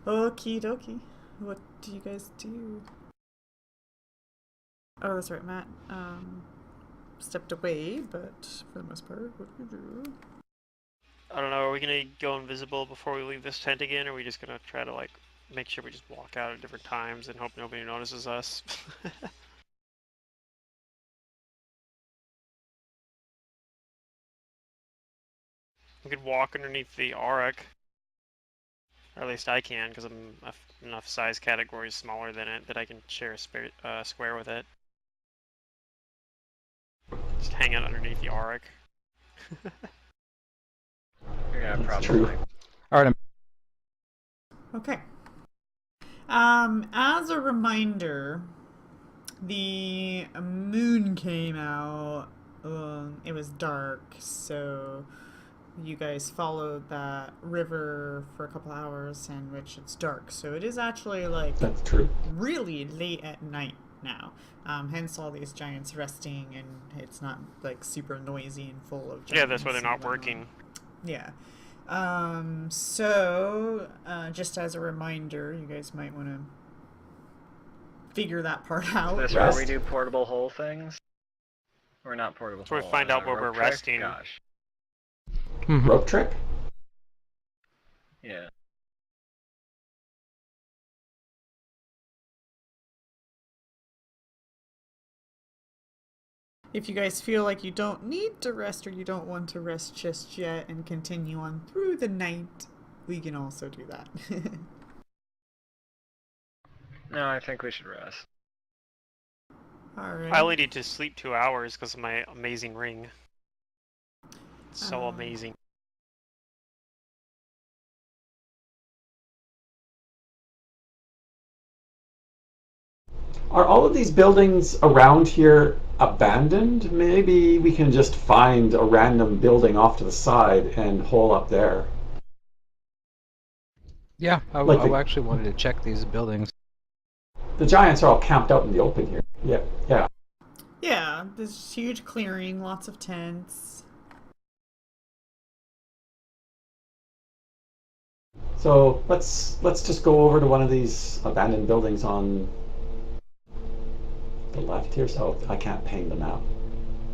Okie dokie. What do you guys do? Oh, that's right, Matt. Stepped away, but for the most part, what do you do? I don't know, are we gonna go invisible before we leave this tent again, or are we just gonna try to, like, make sure we just walk out at different times and hope nobody notices us? We could walk underneath the auric, or at least I can, because I'm enough size categories smaller than it that I can share a square with it. Just hang out underneath the auric. Yeah, That's probably. true. All right. Okay. As a reminder, the moon came out. It was dark, so you guys followed that river for a couple hours, in which it's dark. So it is actually like That's true. really late at night now. Hence all these giants resting, and it's not like super noisy and full of giants. Yeah, that's why they're and not whatnot. working. Yeah. Just as a reminder, you guys might want to figure that part out. Is this where we do portable hole things? Or not portable So we hole, find out where rope we're trick? resting. Gosh. Rope trick? Yeah. If you guys feel like you don't need to rest or you don't want to rest just yet and continue on through the night, we can also do that. No, I think we should rest. Alright. I only need to sleep 2 hours because of my amazing ring. It's so Oh. amazing. Are all of these buildings around here abandoned? Maybe we can just find a random building off to the side and hole up there. Yeah, Like the- I actually wanted to check these buildings. The giants are all camped out in the open here. Yeah, yeah. Yeah, this huge clearing, lots of tents. So let's just go over to one of these abandoned buildings on the left here. So I can't ping the map.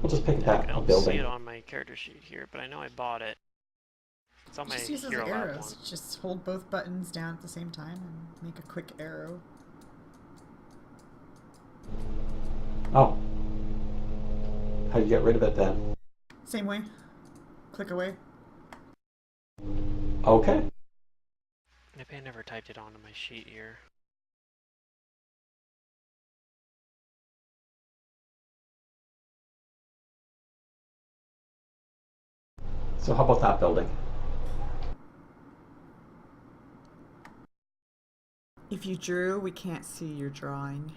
We'll just pick I that don't see building. it on my character sheet here, but I know I bought it. It's on my Just use those Hero Lab one. arrows. Just hold both buttons down at the same time and make a quick arrow. Oh. How do you get rid of it then? Same way. Click away. Okay. Maybe I never typed it onto my sheet here. So how about that building? If you drew, we can't see your drawing.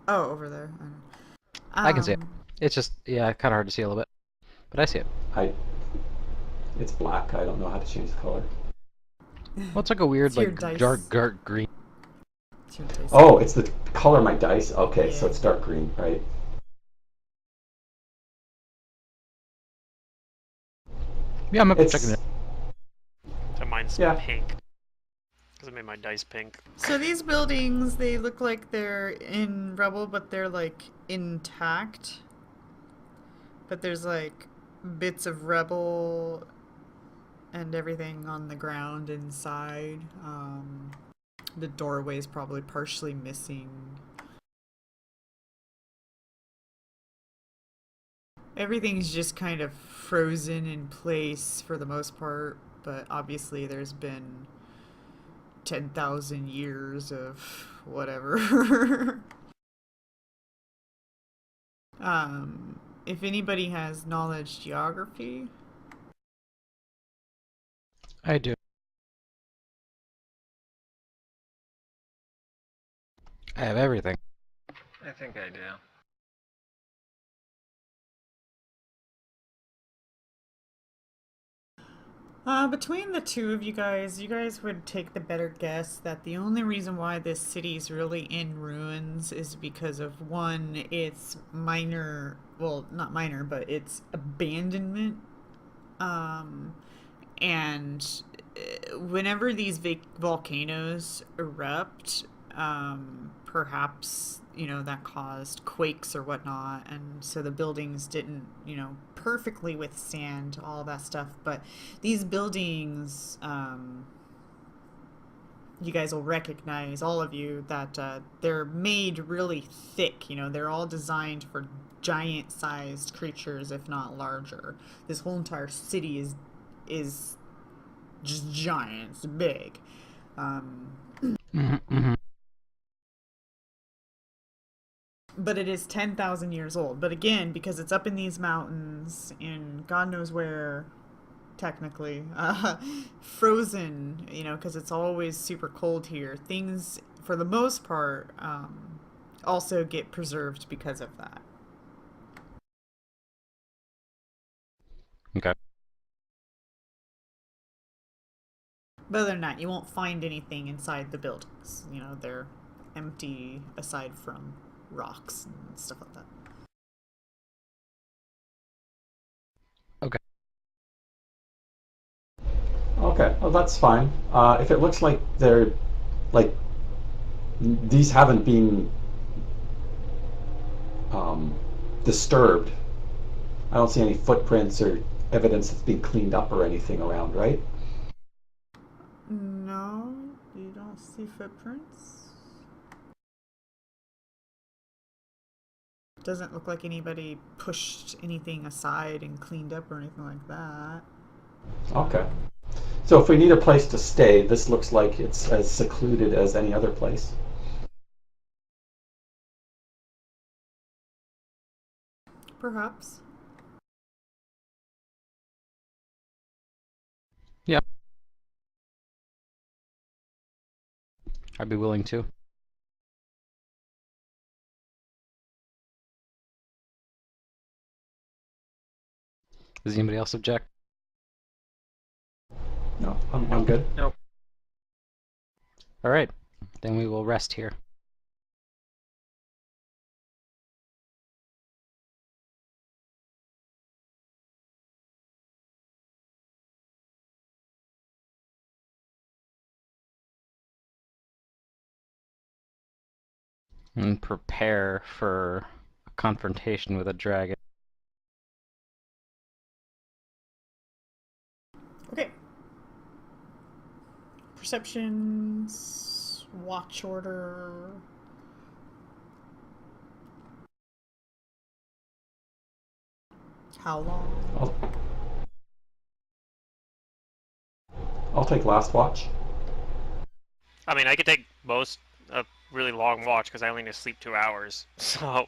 Oh, over there. I can see it. It's just, yeah, kind of hard to see a little bit. But I see it. It's black. I don't know how to change the color. Well, it's like a weird, like, dark green. It's your dice. Oh, it's the color of my dice. Okay, so Yeah. it's dark green, right? Yeah, I'm It's checking it. So mine's Yeah. pink. Because I made my dice pink. So these buildings, they look like they're in rubble, but they're like intact. But there's like bits of rubble and everything on the ground inside. The doorway's probably partially missing. Everything's just kind of frozen in place for the most part, but obviously there's been 10,000 years of whatever. If anybody has knowledge geography, I do. I have everything. I think I do. between the two of you guys would take the better guess that the only reason why this city's really in ruins is because of one, its minor, well, not minor, but its abandonment, and whenever these volcanoes erupt, perhaps that caused quakes or whatnot, and so the buildings didn't perfectly withstand all that stuff. But these buildings, you guys will recognize, all of you, that they're made really thick. They're all designed for giant-sized creatures, if not larger. This whole entire city is just giant. It's big. But it is 10,000 years old. But again, because it's up in these mountains in God knows where, technically, frozen, because it's always super cold here, things, for the most part, also get preserved because of that. Okay. But other than that, you won't find anything inside the buildings. They're empty aside from rocks and stuff like that. Okay. Okay, well that's fine. If it looks like they're like these haven't been disturbed, I don't see any footprints or evidence that's been cleaned up or anything around, right? No, you don't see footprints. Doesn't look like anybody pushed anything aside and cleaned up or anything like that. Okay. So if we need a place to stay, this looks like it's as secluded as any other place. Perhaps. Yeah. I'd be willing to. Does anybody else object? No, I'm good. Nope. All right. Then we will rest here. And prepare for a confrontation with a dragon. Okay. Perceptions, watch order. How long? I'll take last watch. I mean, I could take a really long watch because I only need to sleep 2 hours. So,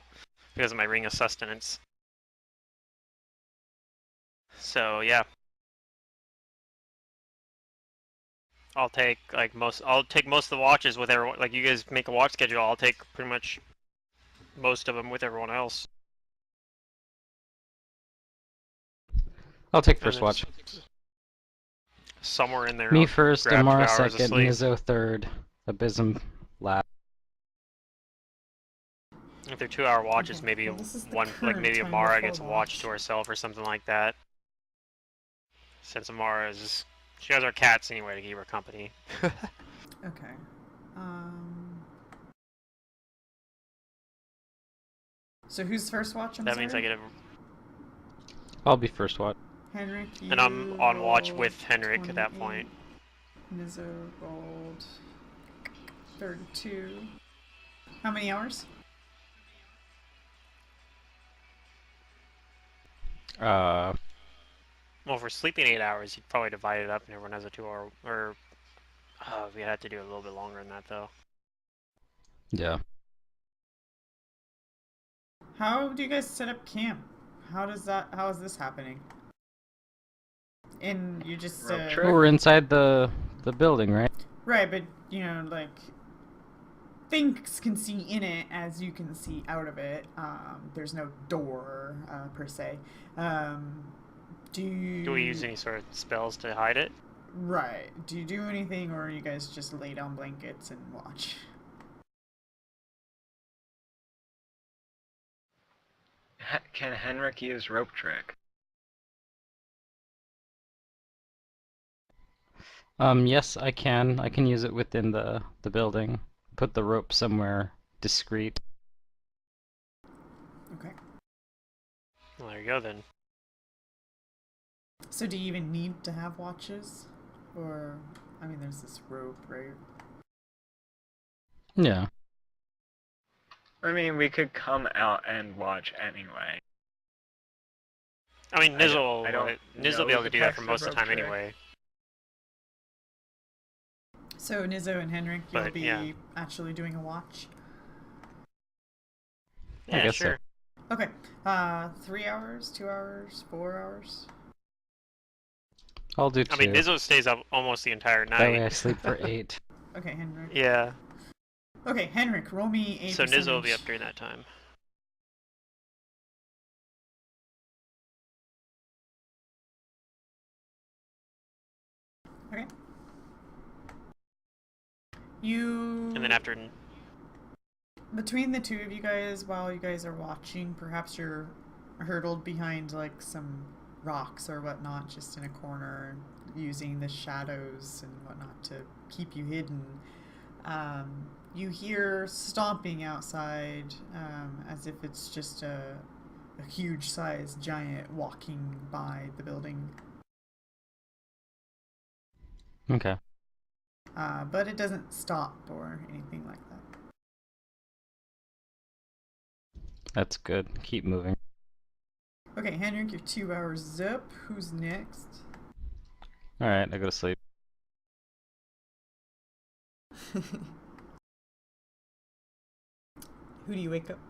because of my ring of sustenance. So yeah, I'll take most of the watches with everyone. Like you guys make a watch schedule, I'll take pretty much most of them with everyone else. I'll take first watch. Somewhere in there. Me I'll first, grab 2 Amara hours of second, sleep. Nizzo third, Abysm last. If they're 2 hour watches, Okay, maybe well, this is the one, like current maybe time Amara before gets a watch watch. to herself or something like that. Since she has our cats anyway to keep her company. Okay. So who's first watch? That means I get a. I'll be first watch. Henrik, you And I'm on watch rolled with Henrik at that 28. point. Nizzo rolled 32. How many hours? Well, if we're sleeping 8 hours, you'd probably divide it up and everyone has a 2 hour. Or. We had to do a little bit longer than that, though. Yeah. How do you guys set up camp? How is this happening? And you just Rope Well, trick? we're inside the building, right? right, but like things can see in it as you can see out of it. There's no door per se. Do we use any sort of spells to hide it? Right. Do you do anything, or you guys just lay down blankets and watch? Can Henrik use rope trick? Yes, I can. I can use it within the building. Put the rope somewhere discreet. Okay. Well, there you go then. So do you even need to have watches? Or, I mean, there's this rope, right? Yeah. I mean, we could come out and watch anyway. I mean, I Niz don't will be know able to the do that for text most of of the time rope trick. anyway. So Nizzo and Henrik, you'll But, be yeah. actually doing a watch. I Yeah, guess so. sure. Okay. 3 hours, 2 hours, 4 hours. I'll do I mean, 2. Nizzo stays up almost the entire That way I night. sleep for 8. Okay, Henrik. Yeah. Okay, Henrik, roll me a So percentage. Nizzo will be up during that time. Okay. You. And then after... Between the two of you guys, while you guys are watching, perhaps you're hurdled behind like some rocks or whatnot, just in a corner, using the shadows and whatnot to keep you hidden. You hear stomping outside, as if it's just a huge-sized giant walking by the building. Okay. But it doesn't stop or anything like that. That's good. Keep moving. Okay, Henrik, you're 2 hours up. Who's next? Alright, I go to sleep. Who do you wake up?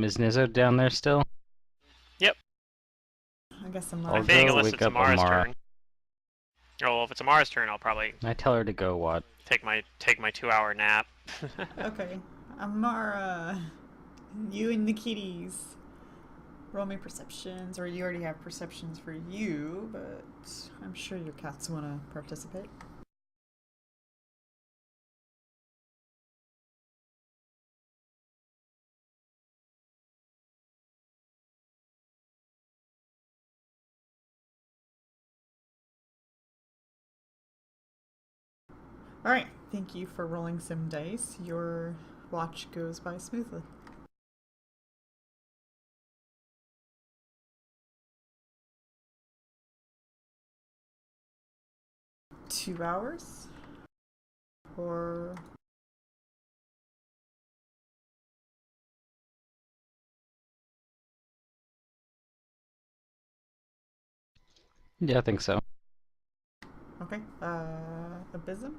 Is Nizzo down there still? Yep. I guess I'm I'll I think go unless wake it's up Amara's Amara. turn. Oh, well, if it's Amara's turn, I'll probably I tell her to go what? take my 2-hour nap. Okay. Amara, you and the kitties. Roll me perceptions, or you already have perceptions for you, but I'm sure your cats want to participate. Alright, thank you for rolling some dice. Your watch goes by smoothly. Two hours? Or... Yeah, I think so. Okay, Abysm?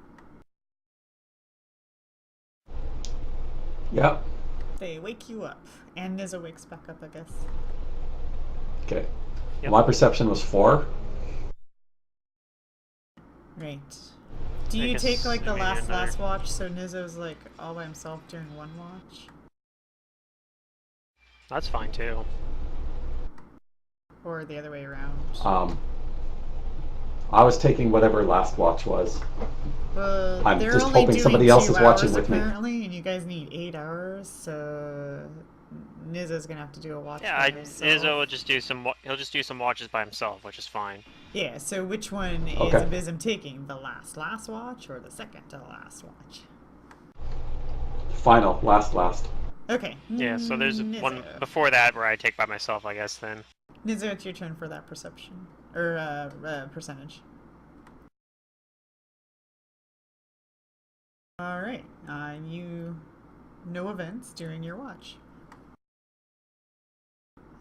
Yep. They wake you up. And Nizza wakes back up, I guess. Okay. Yep. My perception was 4. Right. Do I you guess take like the maybe another- last watch so Nizzo's like all by himself during one watch? That's fine too. Or the other way around? I was taking whatever last watch was. Well, I'm they're just only hoping doing somebody else 2 is watching hours with me. apparently, and you guys need 8 hours, so Nizzo's gonna have to do a watch Yeah, by Nizzo himself. will just do he'll just do some watches by himself, which is fine. Yeah, so which one is Okay. Abysm taking? The last watch or the second to last watch? Final, last. Okay. Yeah, so there's one Nizzo. before that where I take by myself, I guess, then. Nizzo, it's your turn for that perception. Or, percentage. Alright, no events during your watch.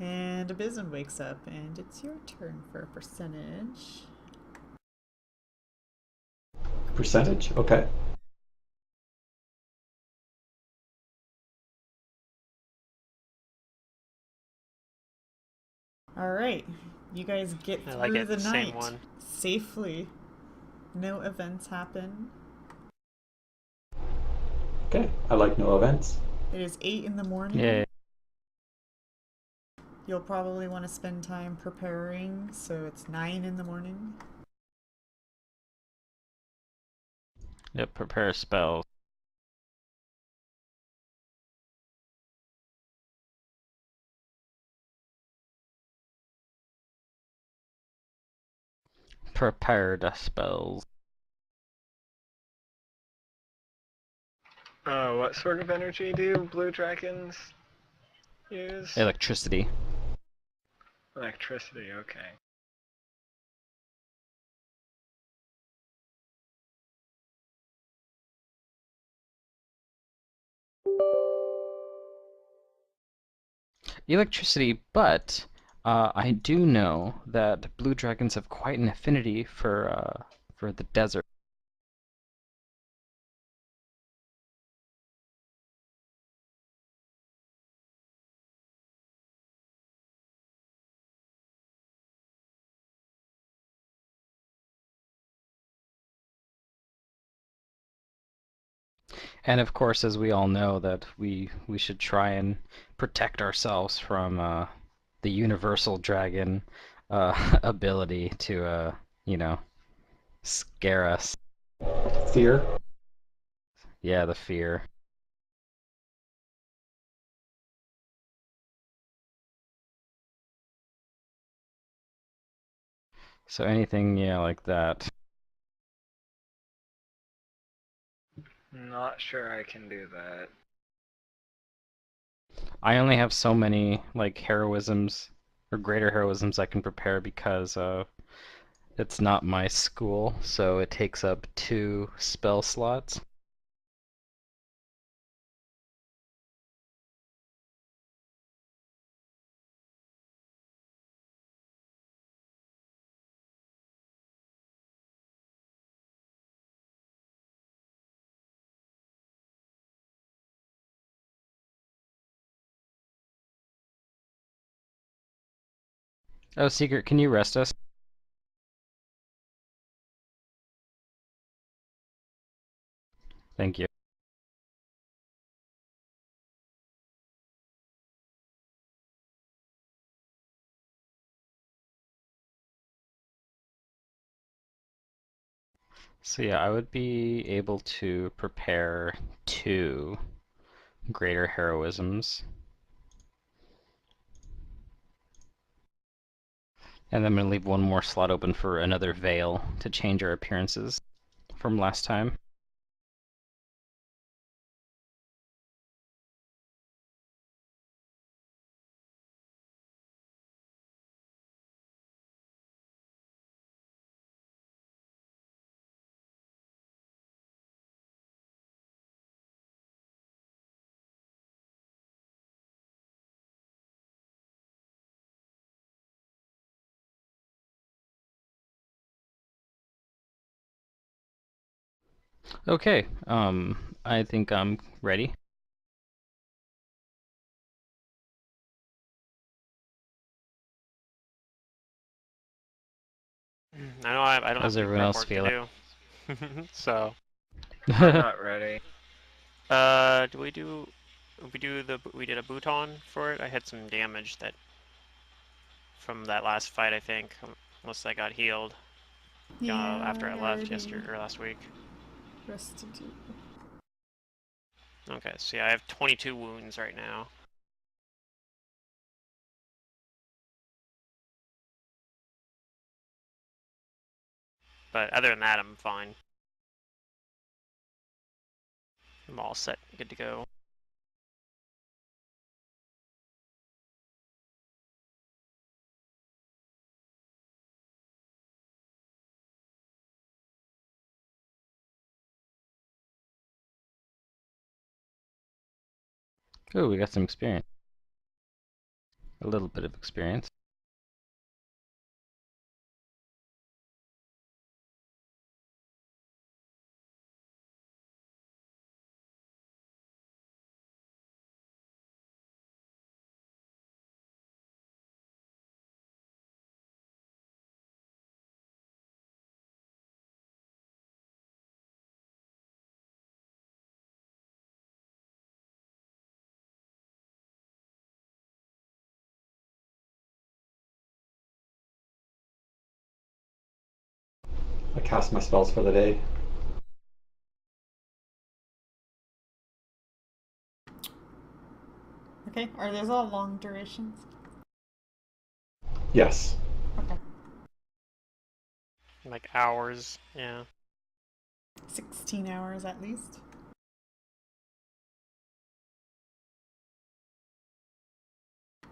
And Abysm wakes up, and it's your turn for a percentage. Percentage? Okay. Alright, you guys get I through like it, the same night one. safely. No events happen. Okay. I like no events. It is 8 in the morning. Yeah. You'll probably want to spend time preparing, so it's 9 in the morning. Yep, prepare spells. prepared spells. What sort of energy do blue dragons use? Electricity. Electricity, okay. Electricity, but I do know that blue dragons have quite an affinity for the desert. And of course, as we all know, that we should try and protect ourselves from the universal dragon ability to you know, scare us. Fear. Yeah, the fear. So anything, yeah, like that. Not sure I can do that. I only have so many like heroisms or greater heroisms I can prepare because it's not my school, so it takes up 2 spell slots. Oh, Secret, can you rest us? Thank you. So yeah, I would be able to prepare 2 greater heroisms. And I'm going to leave 1 more slot open for another veil to change our appearances from last time. Okay, I think I'm ready. I know I don't have How's to everyone prep else work feeling? to do. So, I'm not ready. do we do? We did a Bhutan for it. I had some damage that from that last fight, I think, unless I got healed Yeah, after I I left already yesterday or last week. rested you. Okay, so yeah, I have 22 wounds right now. But other than that, I'm fine. I'm all set, good to go. Oh, we got some experience. A little bit of experience. I cast my spells for the day. Okay, are those all long durations? Yes. Okay. Like hours, yeah. 16 hours at least.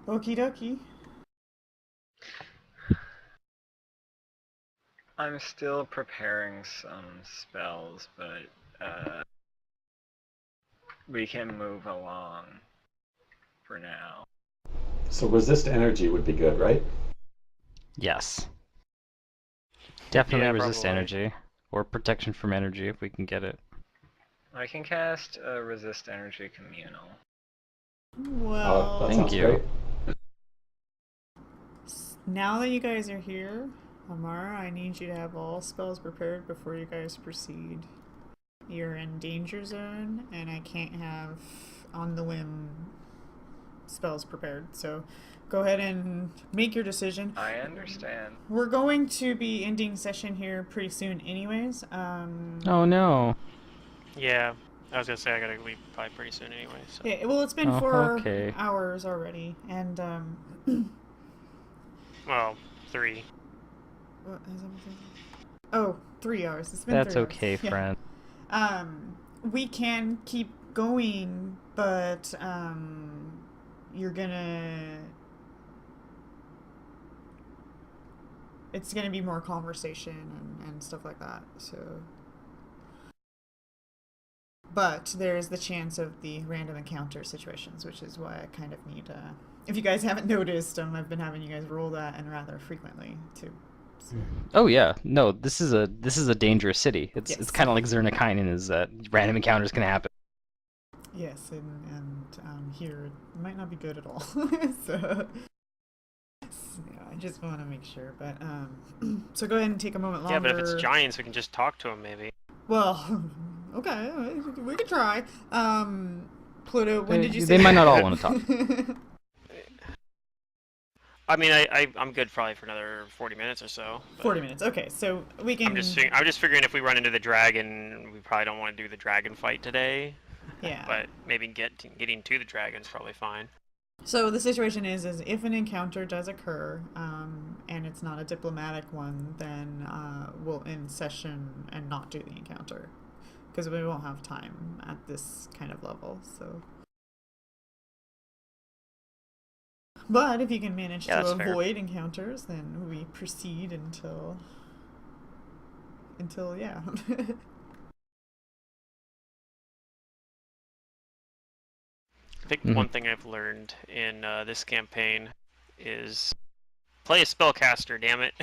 Okie dokie. I'm still preparing some spells, but we can move along for now. So resist energy would be good, right? Yes. Definitely Yeah, resist probably. energy. Or protection from energy if we can get it. I can cast resist energy communal. Well, That Thank sounds you. great. now that you guys are here, Amara, I need you to have all spells prepared before you guys proceed. You're in danger zone, and I can't have on the whim spells prepared. So go ahead and make your decision. I understand. We're going to be ending session here pretty soon, anyways. Oh no. Yeah, I was gonna say I gotta leave probably pretty soon anyway. So. Yeah, well, it's been Oh, 4 okay. hours already, and Well, 3. what is it? Oh, 3 hours. It's been That's 3 hours. okay, Yeah. friend. We can keep going, but you're gonna. It's gonna be more conversation and stuff like that. So, but there's the chance of the random encounter situations, which is why I kind of need. If you guys haven't noticed, I've been having you guys roll that and rather frequently too. So. Oh yeah, no, this is a dangerous city. It's Yes. kind of like Zernikainen is that random encounters can happen. Yes, and here it might not be good at all. So yeah, I just want to make sure. But so go ahead and take a moment longer. Yeah, but if it's giants, we can just talk to them maybe. Well, okay, we could try. Pluto, when did you say They might not all want to talk. I mean, I'm good probably for another 40 minutes or so. 40 minutes. Okay, so we can. I'm just figuring if we run into the dragon, we probably don't want to do the dragon fight today. Yeah. But maybe getting to the dragon is probably fine. So the situation is if an encounter does occur, and it's not a diplomatic one, then we'll end session and not do the encounter, because we won't have time at this kind of level. So. But if you can manage Yeah, to that's fair. avoid encounters, then we proceed until yeah. I think one thing I've learned in this campaign is play a spellcaster, damn it.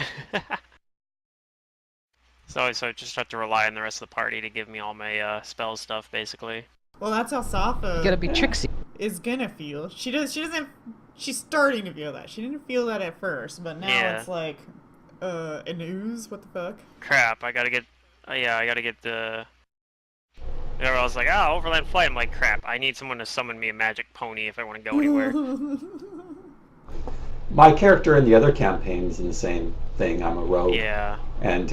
So I just have to rely on the rest of the party to give me all my spell stuff, basically. Well, that's how Safa You gotta be tricksy. is gonna feel. She doesn't. She's starting to feel that. She didn't feel that at first, but now Yeah. it's like, an ooze. What the fuck? Crap! I gotta get the. I was like, overland flight. I'm like, crap. I need someone to summon me a magic pony if I want to go anywhere. My character in the other campaign's in the same thing. I'm a rogue. Yeah. And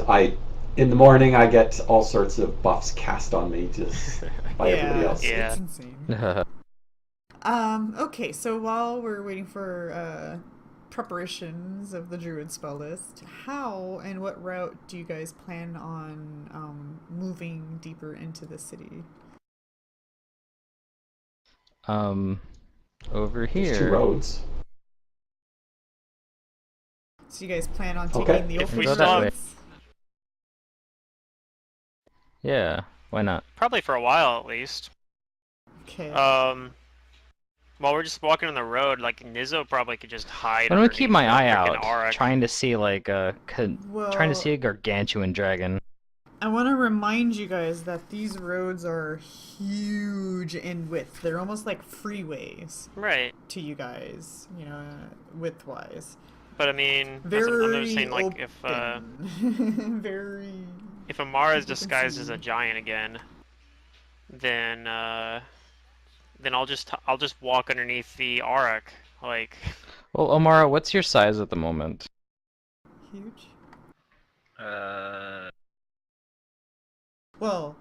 in the morning, I get all sorts of buffs cast on me just by everybody else. Yeah. It's insane. Okay, so while we're waiting for preparations of the druid spell list, how and what route do you guys plan on moving deeper into the city? Over here. There's 2 roads. So you guys plan on Okay. taking the If we open stop- roads? Yeah, why not? Probably for a while at least. Okay. While we're just walking on the road, like Nizzo probably could just hide. I'm gonna keep my eye underneath the out, frickin' Auroch. trying to see like trying to see a gargantuan dragon. I want to remind you guys that these roads are huge in width. They're almost like freeways Right. to you guys, width-wise. But I mean, Very I'm just saying, like, open. Very. if Amara's you can disguised as see. a giant again, then I'll just walk underneath the Auroch, like. Well, Omara, what's your size at the moment? Huge. Uh, Well,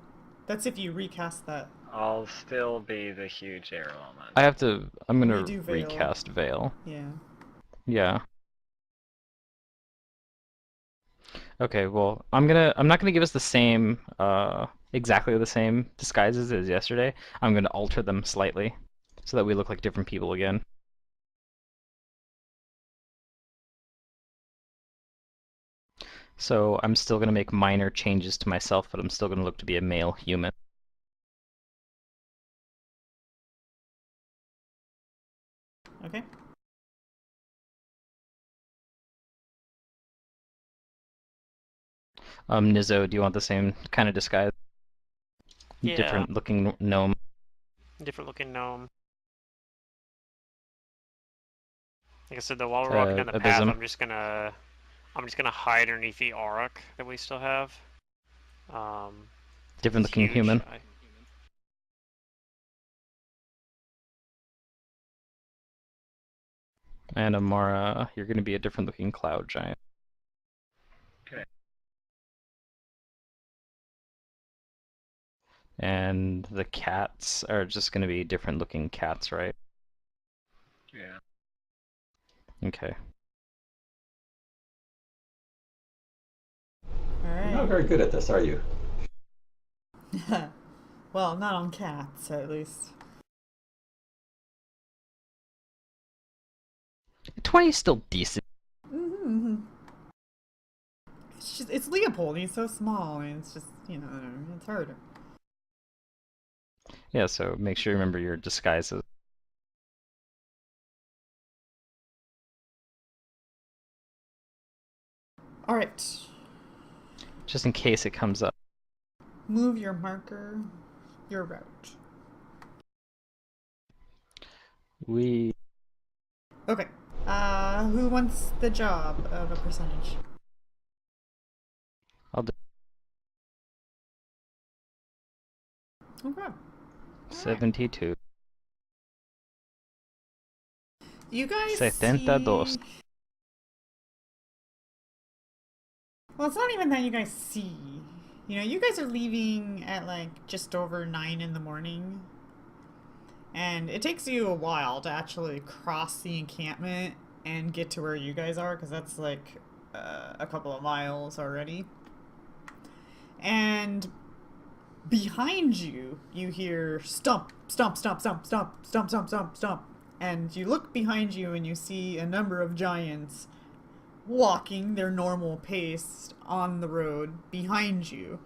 that's if you recast that. I'll still be the huge air element. I'm gonna Redo Veil. recast Veil. Yeah. Yeah. Okay, well, I'm not gonna give us the same, exactly the same disguises as yesterday. I'm gonna alter them slightly so that we look like different people again. So I'm still gonna make minor changes to myself, but I'm still gonna look to be a male human. Okay. Nizzo, do you want the same kind of disguise? Yeah. Different looking gnome. Different looking gnome. Like I said, though, while we're walking down the path, abysm. I'm just gonna hide underneath the auroch that we still have. Different It's looking huge. human. And Amara, you're gonna be a different looking cloud giant. Okay. And the cats are just gonna be different looking cats, right? Yeah. Okay. You're not All very good at this, are you? right. Well, not on cats, at least. 20 is still decent. Mm-hmm. It's Leopold. He's so small, and it's just it's harder. Yeah, so make sure you remember your disguises. All right. Just in case it comes up. Move your marker, your route. We... Okay. Who wants the job of a percentage? I'll do Okay. 72. You guys 72. see... Well, it's not even that you guys see. You guys are leaving at like just over 9 in the morning. And it takes you a while to actually cross the encampment and get to where you guys are, because that's like a couple of miles already. And behind you, you hear stomp, stomp, stomp, stomp, stomp, stomp, stomp, stomp, stomp. And you look behind you and you see a number of giants walking their normal pace on the road behind you.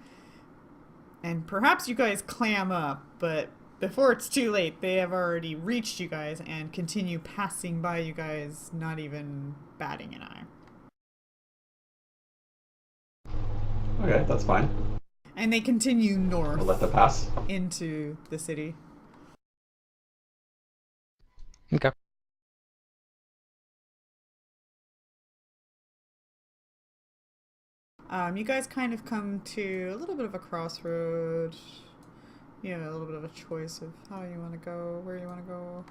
And perhaps you guys clam up, but before it's too late, they have already reached you guys and continue passing by you guys, not even batting an eye. Okay, that's fine. And they continue north We'll let them pass. into the city. Okay. You guys kind of come to a little bit of a crossroad. A little bit of a choice of how you want to go, where you want to go.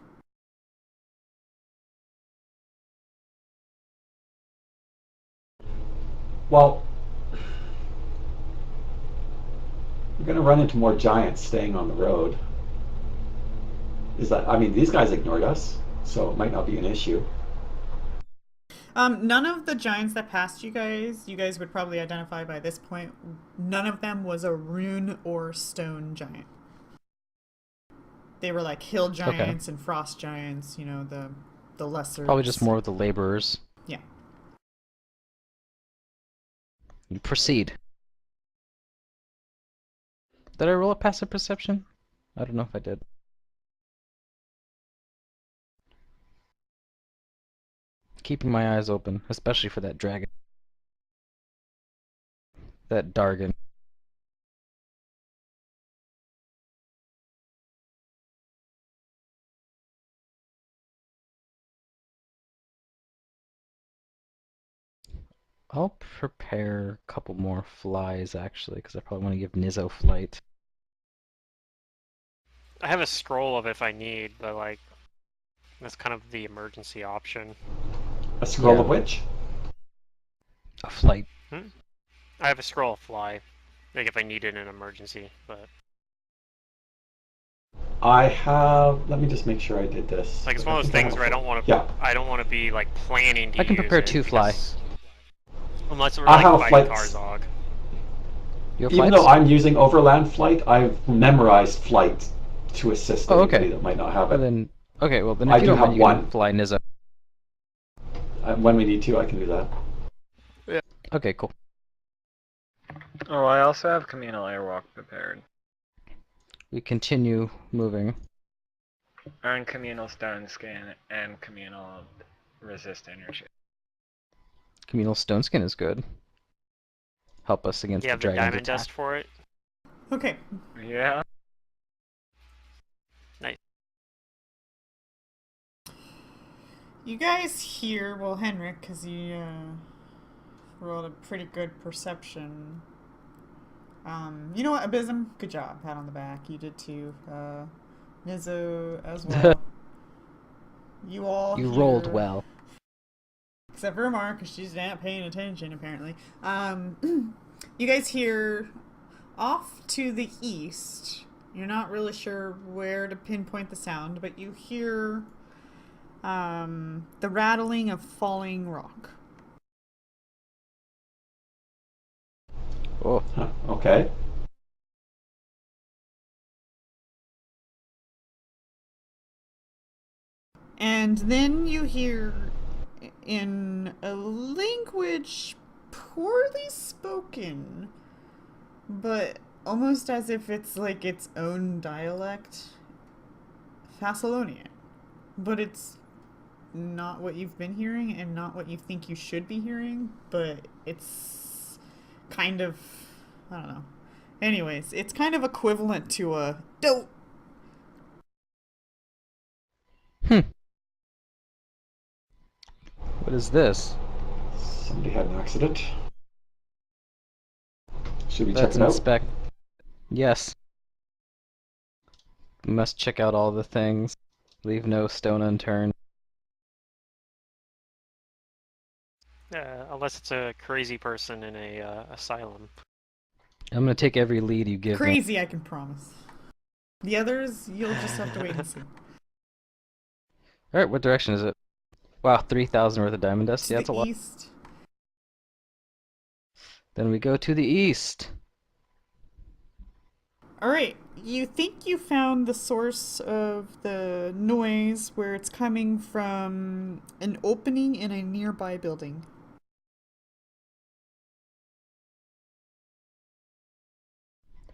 Well, we're going to run into more giants staying on the road. These guys ignored us, so it might not be an issue. None of the giants that passed you guys would probably identify by this point, none of them was a rune or stone giant. They were like hill giants and frost giants, the lesser. Probably just more of the laborers. Yeah. You proceed. Did I roll a passive perception? I don't know if I did. Keeping my eyes open, especially for that dragon. That Dargon. I'll prepare a couple more flies, actually, because I probably want to give Nizzo flight. I have a scroll of if I need, but like that's kind of the emergency option. A scroll of which? A flight. I have a scroll of fly, like if I need it in an emergency, but I have. Let me just make sure I did this. like it's one of those things where I don't want to. Yeah. I don't want to be like planning to. I can use prepare it 2 fly. because Unless we're I like have a fighting flight. Karzog. You have Even flights? though I'm using overland flight, I've memorized flight to assist Oh, anybody okay. that might not have Well it. then, okay. Well then, I if you do don't mind, have you can one. fly Nizzo. When we need to, I can do that. Okay, cool. Oh, I also have communal airwalk prepared. We continue moving. Earn communal stone skin and communal resist energy. Communal stone skin is good. Help us against You the have the dragon's diamond attack. dust for it. Okay. Yeah. Nice. You guys hear, well, Henrik, because you rolled a pretty good perception. You know what, Abysm? Good job. Pat on the back. You did too. Nizzo as well. You all You hear, rolled well. except for Mark, because she's not paying attention apparently. You guys hear off to the east. You're not really sure where to pinpoint the sound, but you hear the rattling of falling rock. Oh, Huh, okay. And then you hear in a language poorly spoken, but almost as if it's like its own dialect, Thessalonian. But it's not what you've been hearing and not what you think you should be hearing, but it's kind of, I don't know. Anyways, it's kind of equivalent to a don't. what is this? Somebody had an accident. Should we Let's check it out? inspect. Yes. We must check out all the things. Leave no stone unturned. Unless it's a crazy person in a asylum. I'm gonna take every lead you give me. Crazy, I can promise. The others, you'll just have to wait and see. Alright, what direction is it? Wow, 3,000 worth of diamond dust? To Yeah, that's a the lot. east. Then we go to the east. Alright, you think you found the source of the noise where it's coming from an opening in a nearby building.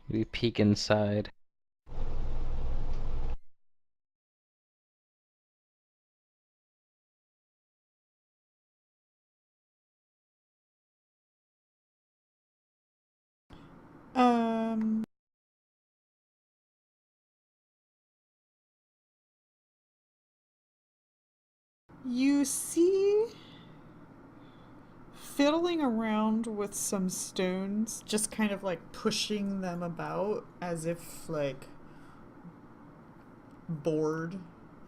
We peek inside. Um. You see fiddling around with some stones, just kind of like pushing them about as if like bored,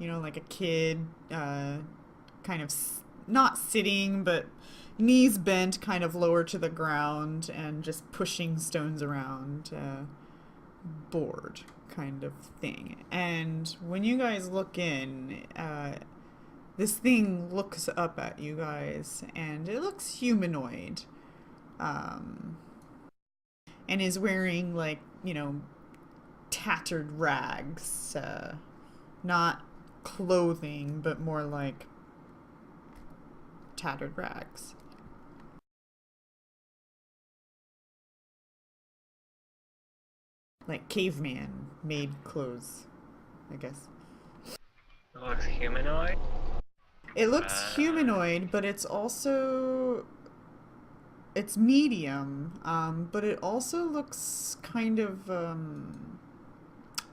like a kid, kind of not sitting, but knees bent, kind of lower to the ground, and just pushing stones around, bored kind of thing. And when you guys look in, this thing looks up at you guys, and it looks humanoid, and is wearing like tattered rags, not clothing, but more like tattered rags. Like caveman made clothes, I guess. It looks humanoid. It looks humanoid, but it's also it's medium, but it also looks kind of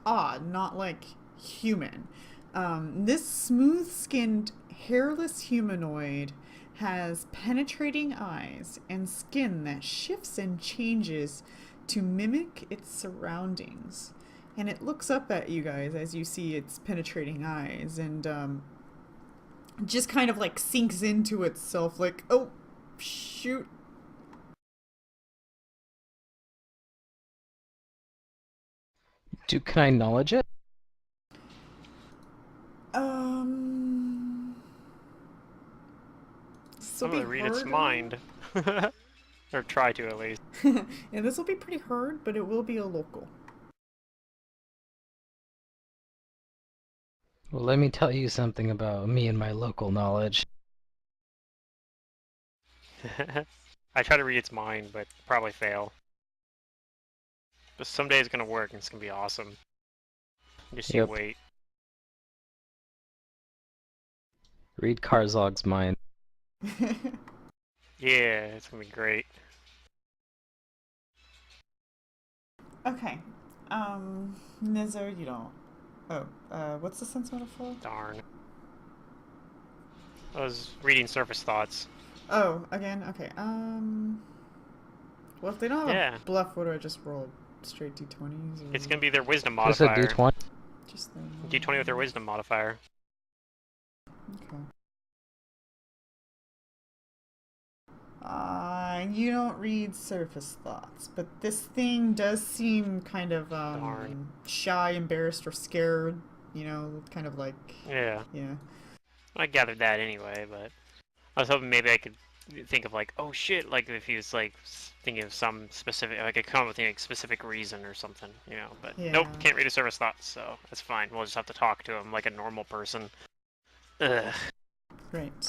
odd, not like human. This smooth-skinned, hairless humanoid has penetrating eyes and skin that shifts and changes to mimic its surroundings. And it looks up at you guys as you see its penetrating eyes, and just kind of like sinks into itself like, oh, shoot. Can I knowledge it? This will I'm be gonna read its harder. mind. Or try to, at least. Yeah, this will be pretty hard, but it will be a local. Well, let me tell you something about me and my local knowledge. I try to read its mind, but probably fail. But someday it's gonna work, and it's gonna be awesome. Just you Yep. wait. Read Karzog's mind. Yeah, it's gonna be great. Okay. Nizzo, you don't. Oh, what's the sense metaphor? Darn. I was reading surface thoughts. Oh, again? Okay, well, if they don't have Yeah. a bluff, what do I just roll? Straight d20s? Or... It's gonna be their wisdom Just a modifier. D20. Just the... D20 with their wisdom modifier. Okay. You don't read surface thoughts, but this thing does seem kind of, Darn. shy, embarrassed, or scared. You know, kind of like... Yeah. Yeah. I gathered that anyway, but I was hoping maybe I could think of like, oh shit, like if he was like thinking of some specific, like I could come up with a specific reason or something, you know. But nope, Yeah. can't read his surface thoughts, so that's fine. We'll just have to talk to him like a normal person. Ugh. Right.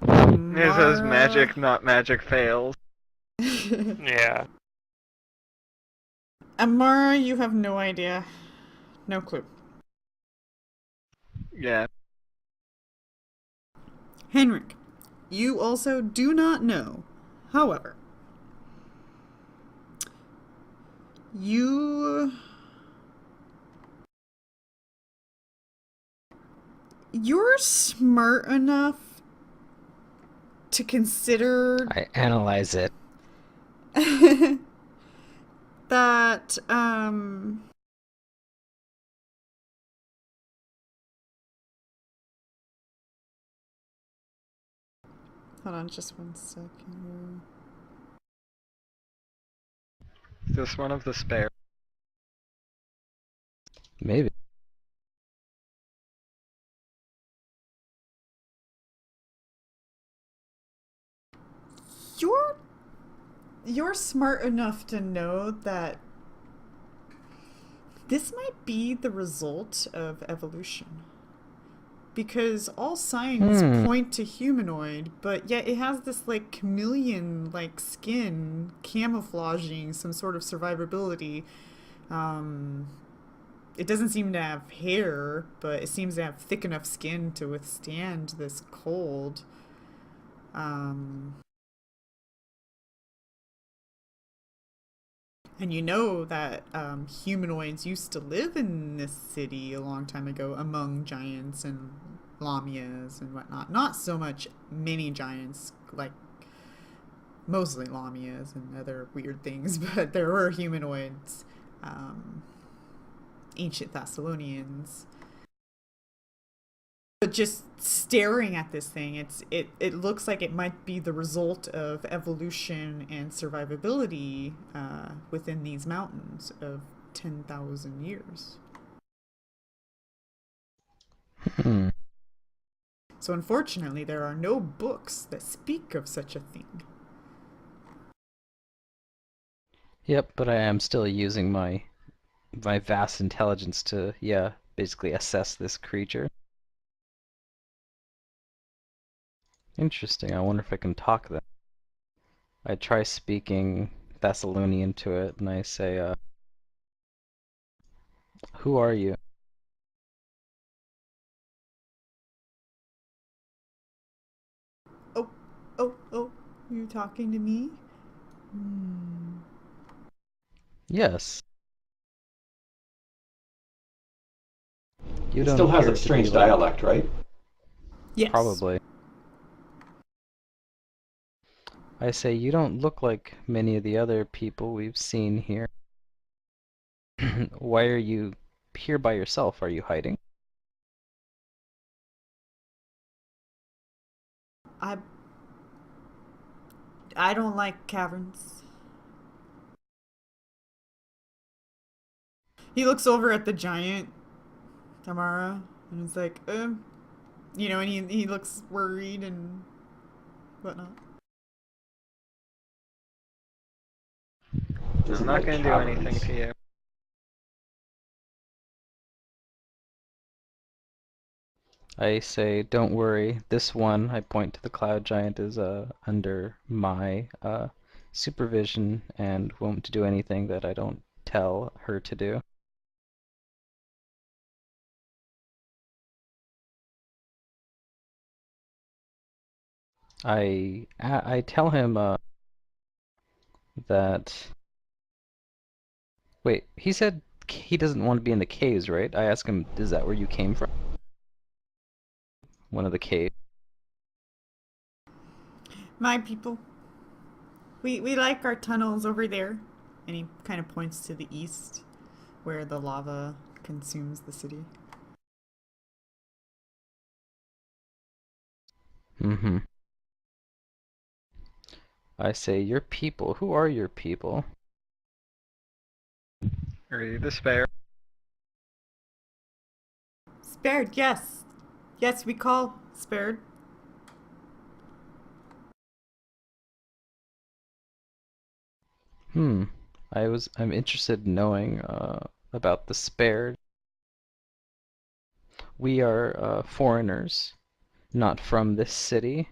Nizzo's magic, not magic fails. Yeah. Amara, you have no idea. No clue. Yeah. Henrik, you also do not know. However, you're smart enough to consider I analyze it. that hold on just 1 second. Is this one of the spare? Maybe. You're smart enough to know that this might be the result of evolution. Because all signs point to humanoid, but yet it has this like chameleon-like skin camouflaging some sort of survivability. It doesn't seem to have hair, but it seems to have thick enough skin to withstand this cold. And you know that humanoids used to live in this city a long time ago among giants and lamias and whatnot. Not so much mini giants, like mostly lamias and other weird things, but there were humanoids, ancient Thessalonians. But just staring at this thing, it looks like it might be the result of evolution and survivability within these mountains of 10,000 years. So unfortunately, there are no books that speak of such a thing. Yep, but I am still using my vast intelligence to, yeah, basically assess this creature. Interesting. I wonder if I can talk that. I try speaking Thessalonian to it, and I say, who are you? Oh, you talking to me? Yes. You It don't still has appear a to strange be like- dialect, right? Yes. Probably. I say, you don't look like many of the other people we've seen here. Why are you here by yourself? Are you hiding? I don't like caverns. He looks over at the giant, Tamara, and is like, you know, and he looks worried and whatnot. I'm Doesn't not like gonna do anything caverns. to you. I say, don't worry. This one, I point to the cloud giant, is under my supervision and won't do anything that I don't tell her to do. I tell him that. Wait, he said he doesn't want to be in the caves, right? I ask him, is that where you came from? One of the caves. My people. We like our tunnels over there. And he kind of points to the east, where the lava consumes the city. Mm-hmm. I say, your people. Who are your people? Are you the spare? Spared, yes. Yes, we call spared. Hmm. I'm interested in knowing about the spared. We are foreigners, not from this city.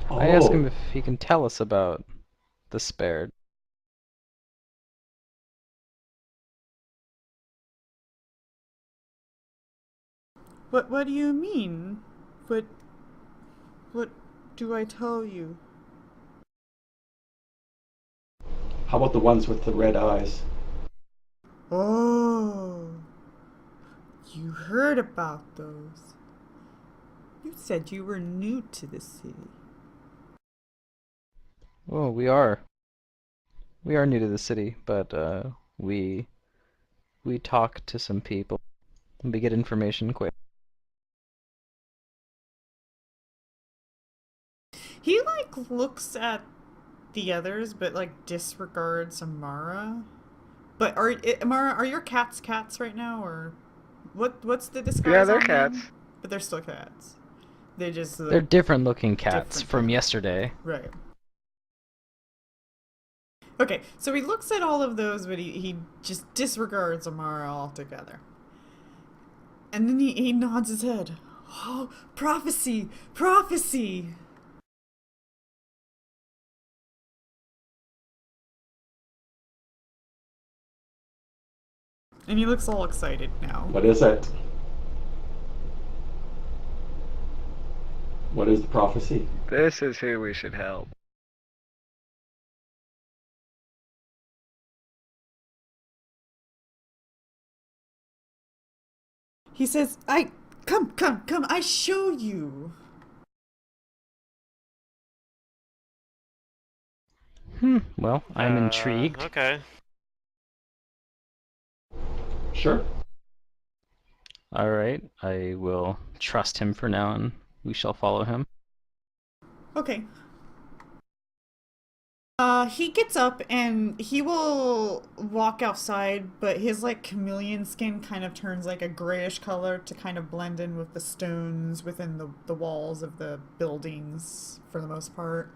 I ask him Oh, if he can tell us about the spared. What do you mean? What do I tell you? how about the ones with the red eyes? Oh, you heard about those. You said you were new to the city. Oh, we are. We are new to the city, but we talk to some people. We get information quick. He looks at the others, but disregards Amara. But Amara, are your cats right now, or what's the Yeah, disguise they're on cats. them? But they're still cats. They just They're look different looking cats different from cats. yesterday. Right. Okay, so he looks at all of those, but he just disregards Amara altogether. And then he nods his head. Oh, prophecy! Prophecy! And he looks all excited now. What is it? What is the prophecy? This is who we should help. He says, come, I show you. Well, I'm intrigued. Okay. Sure. All right, I will trust him for now, and we shall follow him. Okay. He gets up and he will walk outside, but his chameleon skin kind of turns a grayish color to kind of blend in with the stones within the walls of the buildings for the most part.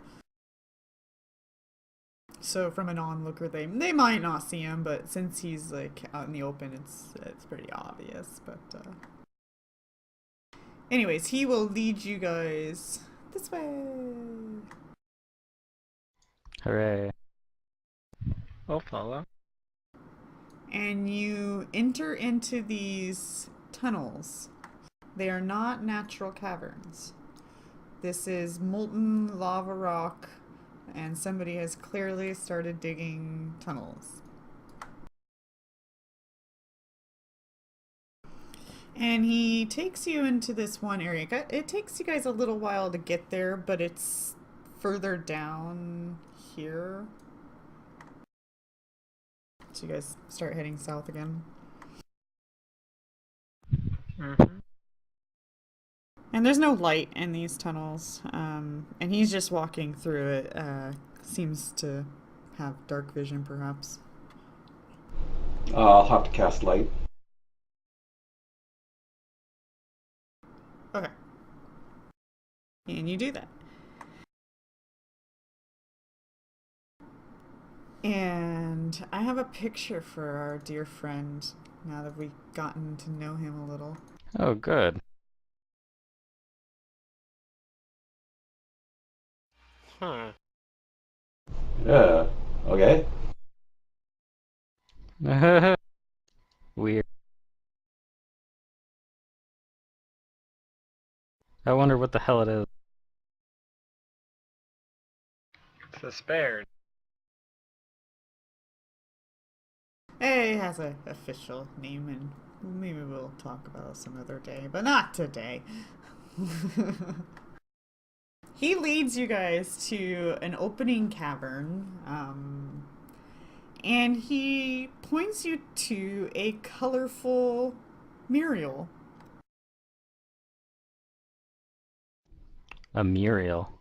So from an onlooker, they might not see him, but since he's out in the open, it's pretty obvious. But anyways, he will lead you guys this way. Hooray. We'll follow. And you enter into these tunnels. They are not natural caverns. This is molten lava rock, and somebody has clearly started digging tunnels. And he takes you into this one area. It takes you guys a little while to get there, but it's further down here. So you guys start heading south again. Mm-hmm. And there's no light in these tunnels. And he's just walking through it. Seems to have dark vision, perhaps. I'll have to cast light. And you do that. And I have a picture for our dear friend now that we've gotten to know him a little. Oh, good. Huh. Okay. Weird. I wonder what the hell it is. It's a spare. It has an official name, and maybe we'll talk about it some other day, but not today. He leads you guys to an opening cavern, and he points you to a colorful Muriel. A Muriel.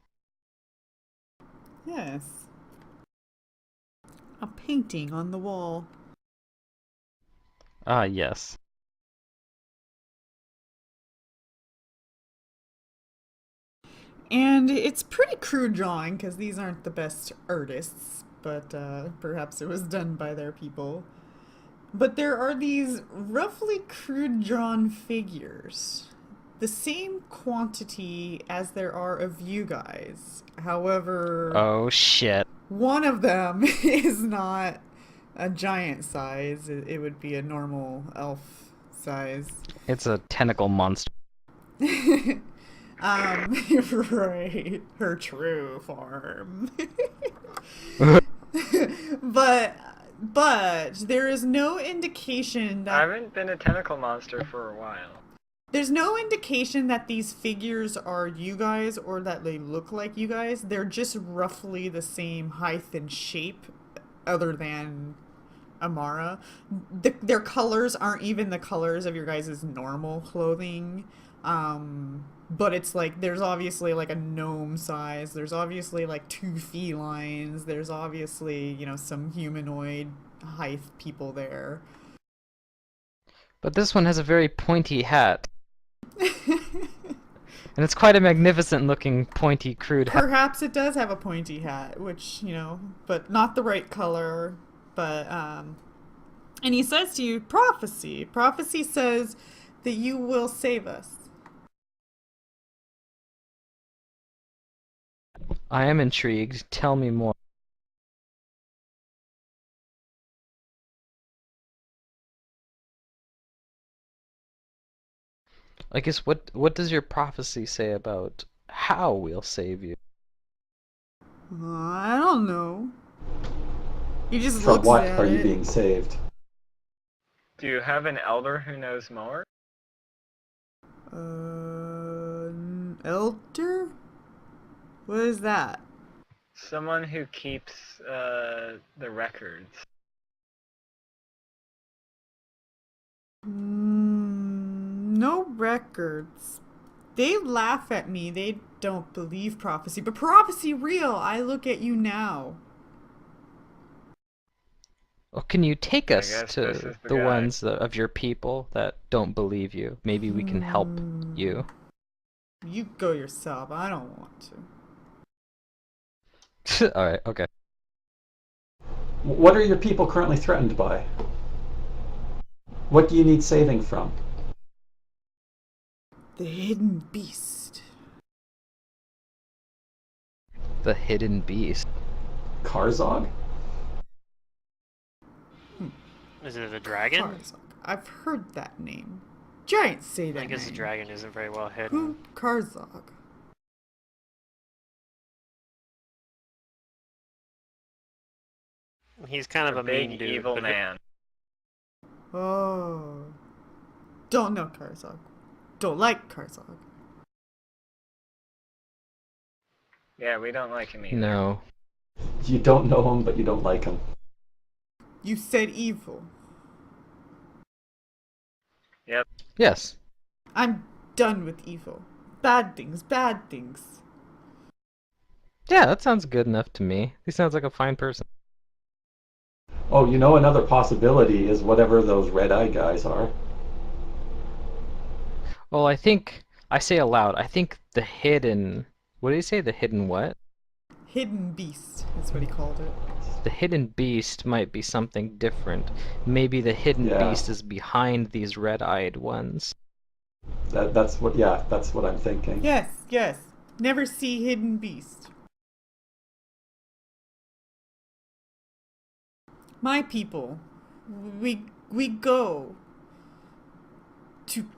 Yes. A painting on the wall. Ah, yes. And it's pretty crude drawing because these aren't the best artists, but perhaps it was done by their people. But there are these roughly crude drawn figures, the same quantity as there are of you guys. However, Oh, shit. one of them is not a giant size, it would be a normal elf size. It's a tentacle monster. Right, her true form. but there is no indication I that haven't been a tentacle monster for a while. there's no indication that these figures are you guys or that they look like you guys. They're just roughly the same height and shape, other than Amara. Their colors aren't even the colors of your guys' normal clothing. But it's like there's obviously like a gnome size. There's obviously like 2 felines. There's obviously, some humanoid height people there. But this one has a very pointy hat. And it's quite a magnificent looking, pointy, crude hat. Perhaps it does have a pointy hat, which, but not the right color. But, and he says to you, prophecy. Prophecy says that you will save us. I am intrigued. Tell me more. I guess what does your prophecy say about how we'll save you? I don't know. He just From looks what at are you it. being saved? Do you have an elder who knows more? Elder? What is that? Someone who keeps the records. No records. They laugh at me. They don't believe prophecy. But prophecy real. I look at you now. Well, can you take us guess to this is the the guy. ones of your people that don't believe you? Maybe we can help you. You go yourself. I don't want to. Alright, okay. What are your people currently threatened by? What do you need saving from? The hidden beast. The hidden beast. Karzog? Is it the dragon? Karzog. I've heard that name. Giants say that I guess the name. dragon isn't very well hidden. Who? Karzog. He's kind of a big mean dude. evil but man. Oh. Don't know Karzog. Don't like Karzog. Yeah, we don't like him either. No. You don't know him, but you don't like him. You said evil. Yep. Yes. I'm done with evil. Bad things, bad things. Yeah, that sounds good enough to me. He sounds like a fine person. Oh, another possibility is whatever those red-eye guys are. Well, I say aloud, I think the hidden What did he say? The hidden what? Hidden beast is what he called it. The hidden beast might be something different. Maybe the hidden Yeah. beast is behind these red-eyed ones. That's what. Yeah, that's what I'm thinking. Yes, yes. Never see hidden beast. My people, we go to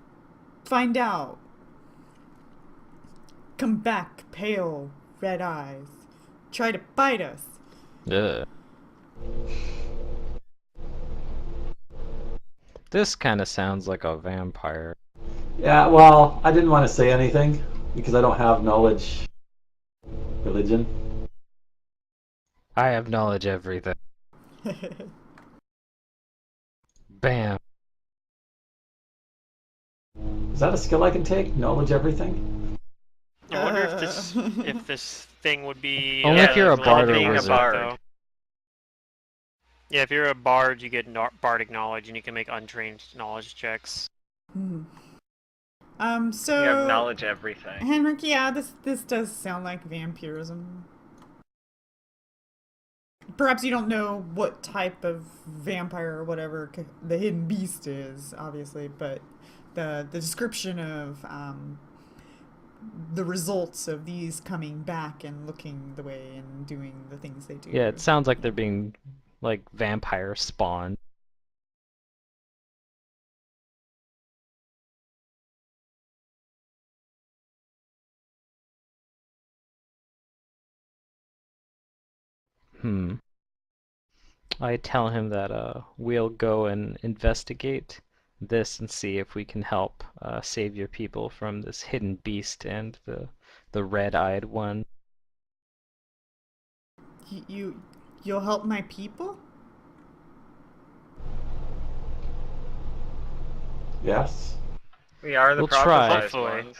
find out. Come back, pale, red eyes. Try to bite us. Ugh. This kind of sounds like a vampire. Yeah. Well, I didn't want to say anything because I don't have knowledge. Religion. I have knowledge everything. Bam. Is that a skill I can take? Knowledge everything? I wonder if this thing would be Only if you're a like bard or being wizard. though. Yeah, if you're a bard, you get bardic knowledge, and you can make untrained knowledge checks. So You have knowledge everything. Henrik, yeah, this does sound like vampirism. Perhaps you don't know what type of vampire or whatever the hidden beast is, obviously, but the description of the results of these coming back and looking the way and doing the things they do. Yeah, it sounds like they're being, like, vampire spawned. I tell him that we'll go and investigate this and see if we can help save your people from this hidden beast and the red-eyed one. You'll help my people? Yes. We are the We'll try. prophesized ones.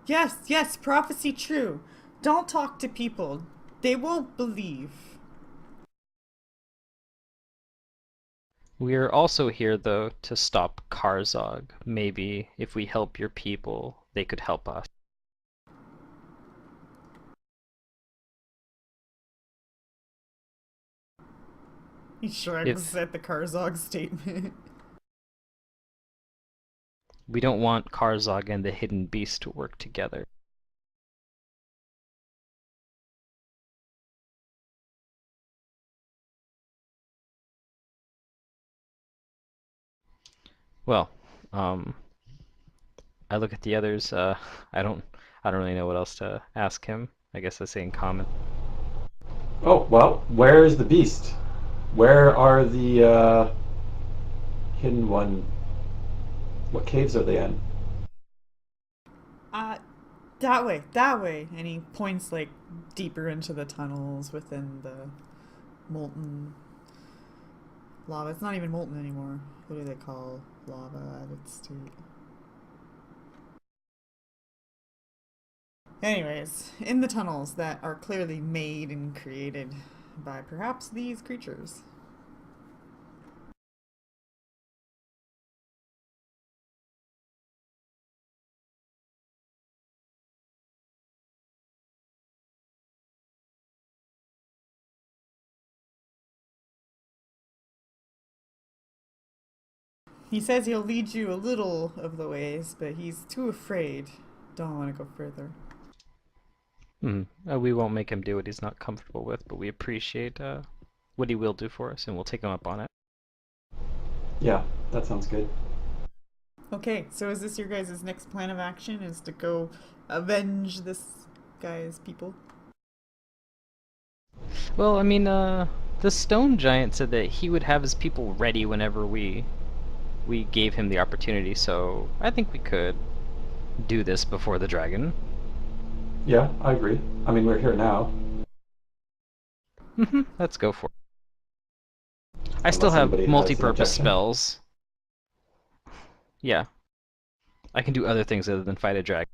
Yes, prophecy true. Don't talk to people. They won't believe. We're also here, though, to stop Karzog. Maybe if we help your people, they could help us. He shrugs at the Karzog statement. We don't want Karzog and the hidden beast to work together. Well, I look at the others. I don't really know what else to ask him. I guess I say in common. Oh well, where is the beast? Where are the hidden one? What caves are they in? That way. And he points like deeper into the tunnels within the molten lava. It's not even molten anymore. What do they call lava at its state? Anyways, in the tunnels that are clearly made and created by perhaps these creatures. He says he'll lead you a little of the ways, but he's too afraid. Don't want to go further. We won't make him do what he's not comfortable with, but we appreciate what he will do for us, and we'll take him up on it. Yeah, that sounds good. Okay, so is this your guys' next plan of action? Is to go avenge this guy's people? Well, I mean, the stone giant said that he would have his people ready whenever we gave him the opportunity, so I think we could do this before the dragon. Yeah, I agree. I mean, we're here now. Let's go for it. I still have anybody has multi-purpose objection. spells. Yeah. I can do other things other than fight a dragon.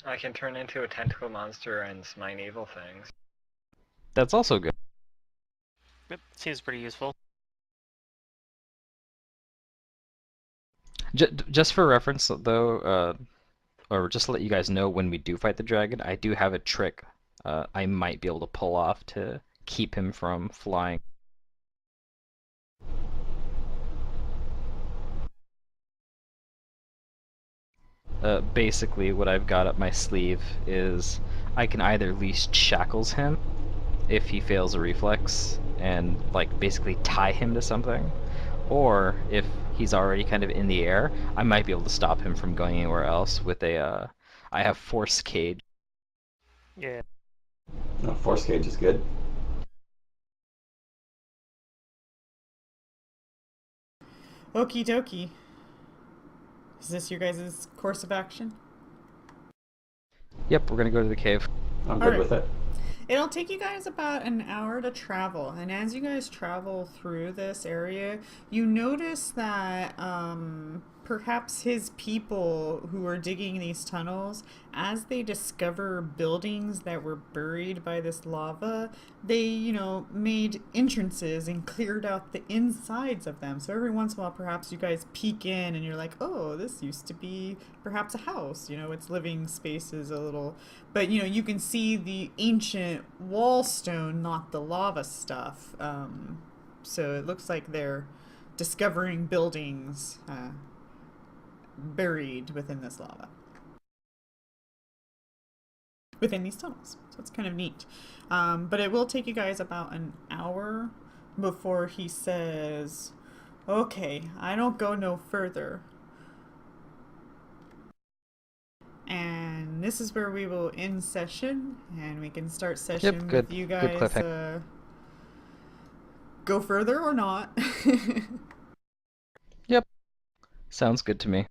I can turn into a tentacle monster and smite evil things. That's also good. Yep, seems pretty useful. Just for reference, though, or just to let you guys know, when we do fight the dragon, I do have a trick I might be able to pull off to keep him from flying. Basically, what I've got up my sleeve is I can either leash shackles him if he fails a reflex and like basically tie him to something, or if he's already kind of in the air, I might be able to stop him from going anywhere else with a I have force cage. Yeah. No, force cage is good. Okie dokie. Is this your guys' course of action? Yep, we're gonna go to the cave. I'm good Alright. with it. It'll take you guys about an hour to travel, and as you guys travel through this area, you notice that perhaps his people who are digging these tunnels, as they discover buildings that were buried by this lava, they, made entrances and cleared out the insides of them. So every once in a while, perhaps you guys peek in and you're like, oh, this used to be perhaps a house. Its living space is a little. But, you can see the ancient wall stone, not the lava stuff. So it looks like they're discovering buildings buried within this lava, within these tunnels. So it's kind of neat. But it will take you guys about an hour before he says, okay, I don't go no further. And this is where we will end session, and we can start session good. with you Good guys cliffhanger. go further or not. Yep, sounds good to me.